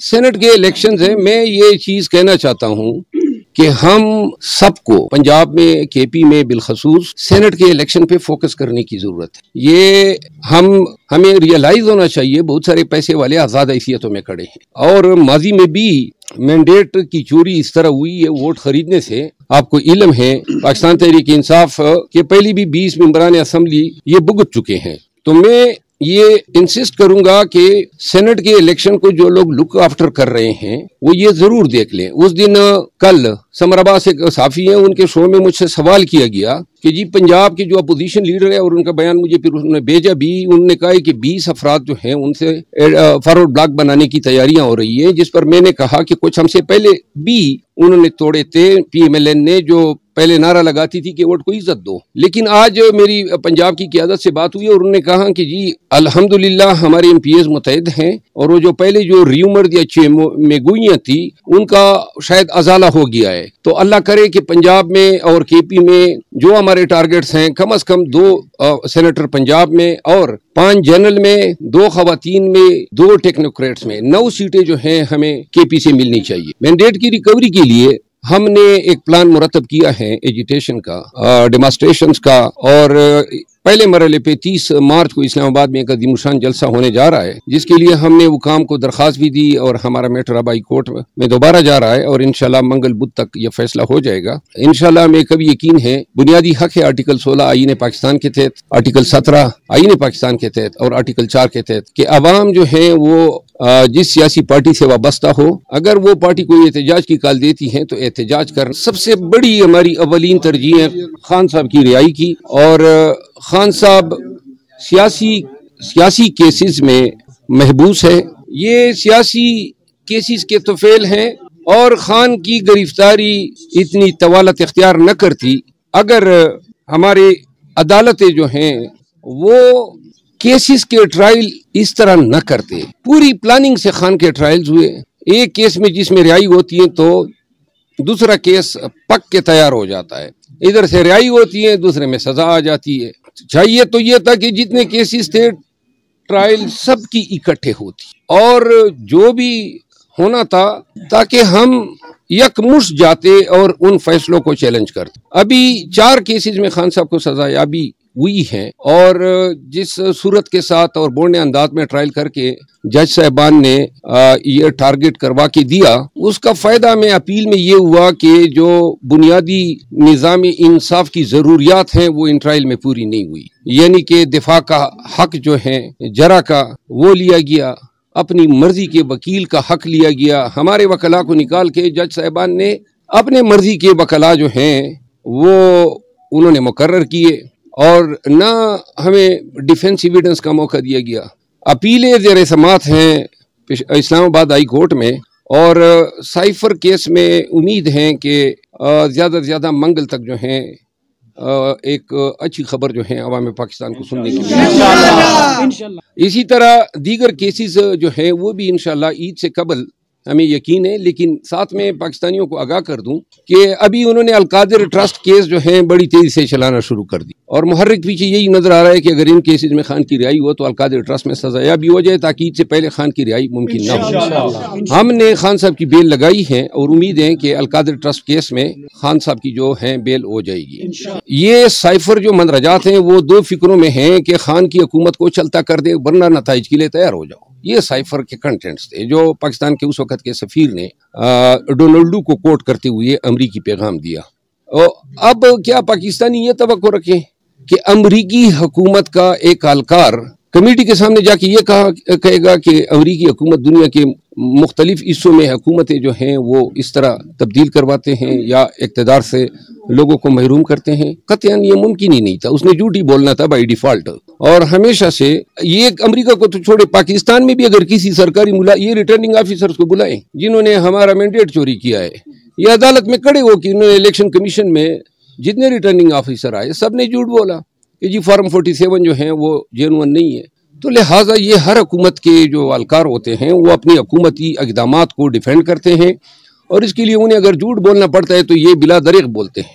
Saint کے elections ہیں، میں یہ چیز کہنا چاہتا ہوں کہ ہم سب کو پنجاب میں، کے پی میں بالخصوص سینٹ کے الیکشن پہ فوکس کرنے کی ضرورت ہے۔ یہ ہمیں ریئلائز ہونا چاہیے بہت سارے پیسے والے آزاد حیثیتوں میں کھڑے ہیں، اور ماضی میں بھی مینڈیٹ کی چوری اس طرح ہوئی ہے ووٹ خریدنے سے۔ آپ کو علم ہے پاکستان تحریک انصاف کے پہلی بھی 20 ممبران اسمبلی یہ بھگت چکے ہیں۔ تو میں یہ انسسٹ کروں گا کہ سینٹ کے الیکشن کو جو لوگ لک آفٹر کر رہے ہیں وہ یہ ضرور دیکھ لیں۔ اس دن کل سمر عباس ایک صحافی ہیں، ان کے شو میں مجھ سے سوال کیا گیا کہ جی پنجاب کے جو اپوزیشن لیڈر ہے، اور ان کا بیان مجھے پھر انہوں نے بھیجا بھی، انہوں نے کہا ہے کہ 20 افراد جو ہیں ان سے فارورڈ بلاک بنانے کی تیاریاں ہو رہی ہیں، جس پر میں نے کہا کہ کچھ ہم سے پہلے بھی انہوں نے توڑے تھے پی ایم ایل این نے، جو پہلے نعرہ لگاتی تھی کہ ووٹ کو عزت دو۔ لیکن آج میری پنجاب کی قیادت سے بات ہوئی اور انہوں نے کہا کہ جی الحمدللہ ہمارے ایم پی ایز متحد ہیں، اور وہ جو پہلے جو ریومر یا میں گوئیاں تھی ان کا شاید ازالہ ہو گیا ہے۔ تو اللہ کرے کہ پنجاب میں اور کے پی میں جو ہمارے ٹارگٹس ہیں، کم از کم 2 سینیٹر پنجاب میں اور 5 جنرل میں، 2 خواتین میں، 2 ٹیکنوکریٹس میں، 9 سیٹیں جو ہیں ہمیں کے پی سے ملنی چاہیے۔ مینڈیٹ کی ریکوری کے لیے ہم نے ایک پلان مرتب کیا ہے ایجیٹیشن کا، ڈیمانسٹریشنز کا، اور پہلے مرحلے پہ 30 مارچ کو اسلام آباد میں ایک عظیم الشان جلسہ ہونے جا رہا ہے، جس کے لیے ہم نے حکام کو درخواست بھی دی، اور ہمارا میٹر اب ہائی کورٹ میں دوبارہ جا رہا ہے، اور انشاءاللہ منگل بدھ تک یہ فیصلہ ہو جائے گا انشاءاللہ۔ ہمیں کبھی یقین ہے بنیادی حق ہے آرٹیکل 16 آئین پاکستان کے تحت، آرٹیکل 17 آئین پاکستان کے تحت، اور آرٹیکل 4 کے تحت کہ عوام جو ہیں وہ جس سیاسی پارٹی سے وابستہ ہو، اگر وہ پارٹی کوئی احتجاج کی کال دیتی ہے تو احتجاج کر۔ سب سے بڑی ہماری اولین ترجیح ہے خان صاحب کی رہائی کی، اور خان صاحب سیاسی کیسز میں محبوس ہے، یہ سیاسی کیسز کے طفیل ہیں، اور خان کی گرفتاری اتنی طوالت اختیار نہ کرتی اگر ہمارے عدالتیں جو ہیں وہ کیسز کے ٹرائل اس طرح نہ کرتے۔ پوری پلاننگ سے خان کے ٹرائلز ہوئے، ایک کیس میں جس میں رہائی ہوتی ہے تو دوسرا کیس پک کے تیار ہو جاتا ہے، ادھر سے رہائی ہوتی ہے دوسرے میں سزا آ جاتی ہے۔ چاہیے تو یہ تھا کہ جتنے کیسز تھے ٹرائل سب کی اکٹھے ہوتی، اور جو بھی ہونا تھا تاکہ ہم یکمشت جاتے اور ان فیصلوں کو چیلنج کرتے۔ ابھی 4 کیسز میں خان صاحب کو سزا یابی ہوئی ہیں، اور جس صورت کے ساتھ اور بوڑھنے انداز میں ٹرائل کر کے جج صاحبان نے یہ ٹارگٹ کروا کے دیا، اس کا فائدہ میں اپیل میں یہ ہوا کہ جو بنیادی نظام انصاف کی ضروریات ہیں وہ ان ٹرائل میں پوری نہیں ہوئی، یعنی کہ دفاع کا حق جو ہے جرا کا وہ لیا گیا، اپنی مرضی کے وکیل کا حق لیا گیا، ہمارے وکلاء کو نکال کے جج صاحبان نے اپنے مرضی کے وکلاء جو ہیں وہ انہوں نے مقرر کیے، اور نہ ہمیں ڈیفینس ایویڈنس کا موقع دیا گیا۔ اپیلیں زیر سماعت ہیں اسلام آباد ہائی کورٹ میں، اور سائفر کیس میں امید ہے کہ زیادہ سے زیادہ منگل تک جو ہیں ایک اچھی خبر جو ہے عوام پاکستان کو سننے کی ملے۔ اسی طرح دیگر کیسز جو ہیں وہ بھی انشاءاللہ عید سے قبل ہمیں یقین ہے، لیکن ساتھ میں پاکستانیوں کو آگاہ کر دوں کہ ابھی انہوں نے القادر ٹرسٹ کیس جو ہیں بڑی تیزی سے چلانا شروع کر دی، اور محرک پیچھے یہی نظر آ رہا ہے کہ اگر ان کیسز میں خان کی رہائی ہو تو القادر ٹرسٹ میں سزا یابی ہو جائے تاکہ عید سے پہلے خان کی رہائی ممکن نہ ہو۔ ہم نے خان صاحب کی بیل لگائی ہے، اور امید ہے کہ القادر ٹرسٹ کیس میں خان صاحب کی جو ہے بیل ہو جائے گی۔ یہ سائفر جو مندرجات ہیں وہ 2 فکروں میں ہیں کہ خان کی حکومت کو چلتا کر دے ورنہ نتائج کے لیے تیار ہو جاؤ۔ یہ سائفر کے کنٹینٹس تھے جو پاکستان کے اس وقت کے سفیر نے ڈونلڈو کو کوٹ کرتے ہوئے امریکی پیغام دیا۔ اب کیا پاکستانی یہ توقع رکھیں کہ امریکی حکومت کا ایک اہلکار کمیٹی کے سامنے جا کے یہ کہے گا کہ امریکی حکومت دنیا کے مختلف حصوں میں حکومتیں جو ہیں وہ اس طرح تبدیل کرواتے ہیں یا اقتدار سے لوگوں کو محروم کرتے ہیں؟ قطعاً یہ ممکن ہی نہیں تھا، اس نے جھوٹ ہی بولنا تھا بائی ڈیفالٹ۔ اور ہمیشہ سے یہ امریکہ کو تو چھوڑے، پاکستان میں بھی اگر کسی سرکاری یہ ریٹرننگ آفیسرز کو بلائیں جنہوں نے ہمارا مینڈیٹ چوری کیا ہے، یہ عدالت میں کھڑے ہو کہ انہوں نے الیکشن کمیشن میں جتنے ریٹرننگ آفیسر آئے سب نے جھوٹ بولا کہ جی فارم 47 جو ہیں وہ جینوئن نہیں ہے۔ تو لہٰذا یہ ہر حکومت کے جو اہلکار ہوتے ہیں وہ اپنی حکومتی اقدامات کو ڈیفینڈ کرتے ہیں، اور اس کے لیے انہیں اگر جھوٹ بولنا پڑتا ہے تو یہ بلا دریغ بولتے ہیں۔